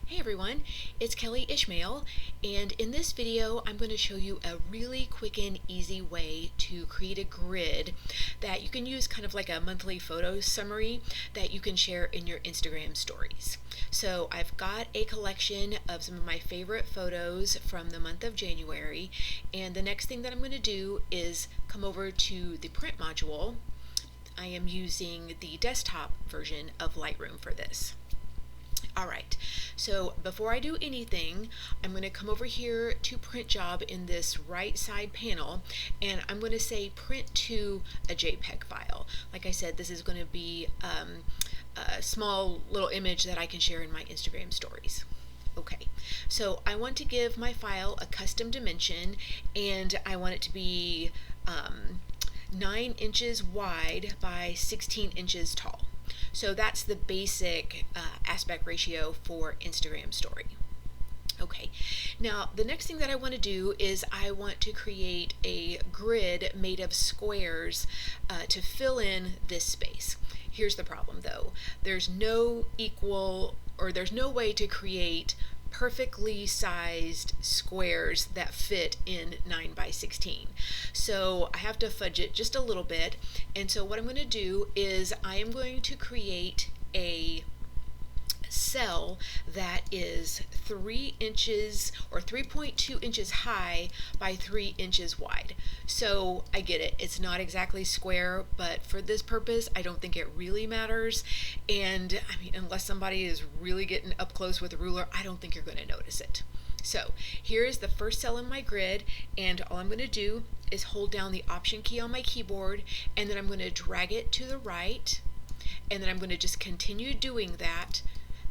Hey everyone, it's Kelly Ishmael, and in this video I'm going to show you a really quick and easy way to create a grid that you can use kind of like a monthly photo summary that you can share in your Instagram stories. So I've got a collection of some of my favorite photos from the month of January, and the next thing that I'm going to do is come over to the print module. I am using the desktop version of Lightroom for this. Alright, so before I do anything, I'm going to come over here to print job in this right side panel, and I'm going to say print to a JPEG file. Like I said, this is going to be a small little image that I can share in my Instagram stories. Okay, so I want to give my file a custom dimension, and I want it to be 9 inches wide by 16 inches tall. So that's the basic aspect ratio for Instagram story. Okay, now the next thing that I want to do is I want to create a grid made of squares to fill in this space. Here's the problem though. There's no way to create perfectly sized squares that fit in 9 by 16. So I have to fudge it just a little bit, and so what I'm going to do is I am going to create a cell that is 3 inches or 3.2 inches high by 3 inches wide. So I get it, it's not exactly square, but for this purpose I don't think it really matters, and I mean, unless somebody is really getting up close with a ruler, I don't think you're going to notice it. So here is the first cell in my grid, and all I'm going to do is hold down the Option key on my keyboard, and then I'm going to drag it to the right, and then I'm going to just continue doing that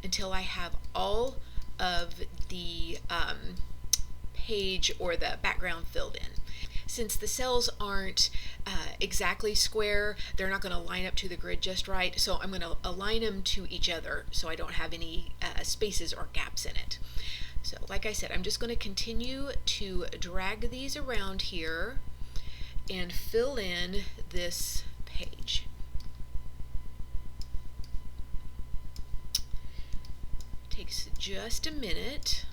until I have all of the page or the background filled in. Since the cells aren't exactly square, they're not going to line up to the grid just right, so I'm going to align them to each other so I don't have any spaces or gaps in it. So like I said, I'm just going to continue to drag these around here and fill in this page. Takes just a minute.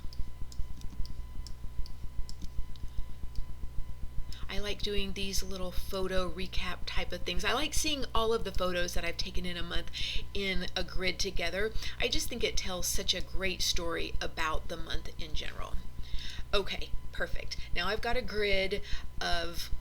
I like doing these little photo recap type of things. I like seeing all of the photos that I've taken in a month in a grid together. I just think it tells such a great story about the month in general. Okay, perfect. Now I've got a grid of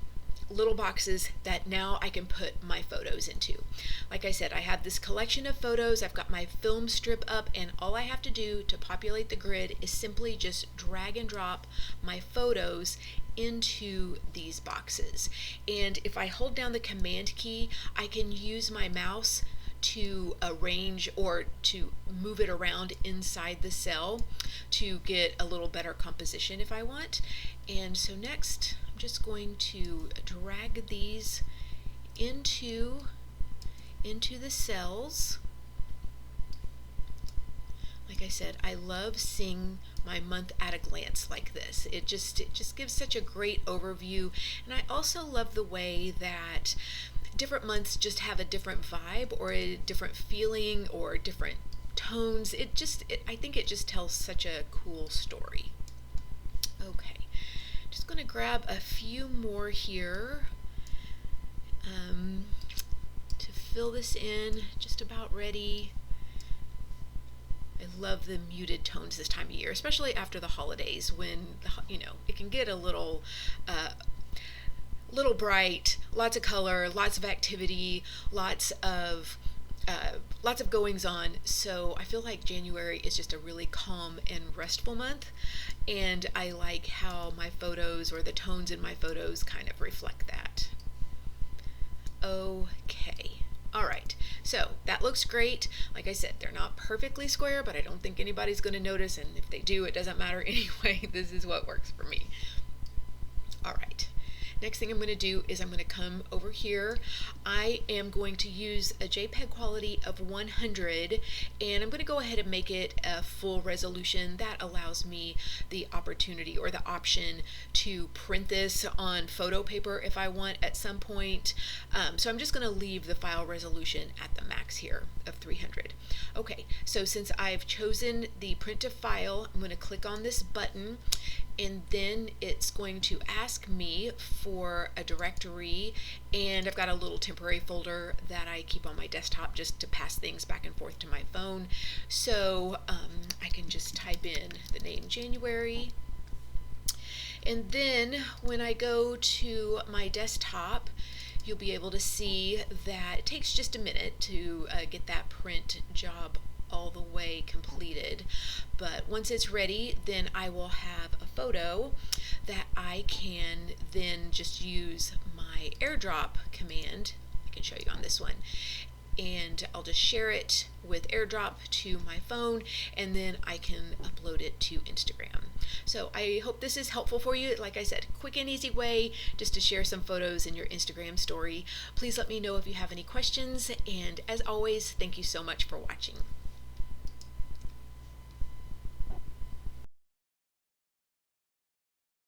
little boxes that now I can put my photos into. Like I said, I have this collection of photos, I've got my film strip up, and all I have to do to populate the grid is simply just drag and drop my photos into these boxes. And if I hold down the Command key, I can use my mouse to arrange or to move it around inside the cell to get a little better composition if I want. And so next I'm just going to drag these into the cells. Like I said, I love seeing my month at a glance like this. It just gives such a great overview, and I also love the way that different months just have a different vibe or a different feeling or different tones. I think it just tells such a cool story. Okay, just going to grab a few more here to fill this in. Just about ready. I love the muted tones this time of year, especially after the holidays when, it can get a little bright, lots of color, lots of activity, lots of goings on. So I feel like January is just a really calm and restful month, and I like how my photos or the tones in my photos kind of reflect that. Okay. Alright, so that looks great. Like I said, they're not perfectly square, but I don't think anybody's going to notice, and if they do, it doesn't matter anyway. This is what works for me. Alright, Next thing I'm going to do is I'm going to come over here. I am going to use a JPEG quality of 100, and I'm going to go ahead and make it a full resolution. That allows me the opportunity or the option to print this on photo paper if I want at some point. So I'm just going to leave the file resolution at the max here of 300. Okay, so since I've chosen the print to file, I'm going to click on this button, and then it's going to ask me for a directory, and I've got a little temporary folder that I keep on my desktop just to pass things back and forth to my phone. So I can just type in the name January, and then when I go to my desktop, you'll be able to see that it takes just a minute to get that print job all the way completed. But once it's ready, then I will have a photo that I can then just use my AirDrop command. I can show you on this one. And I'll just share it with AirDrop to my phone, and then I can upload it to Instagram. So I hope this is helpful for you. Like I said, quick and easy way just to share some photos in your Instagram story. Please let me know if you have any questions, and as always, thank you so much for watching.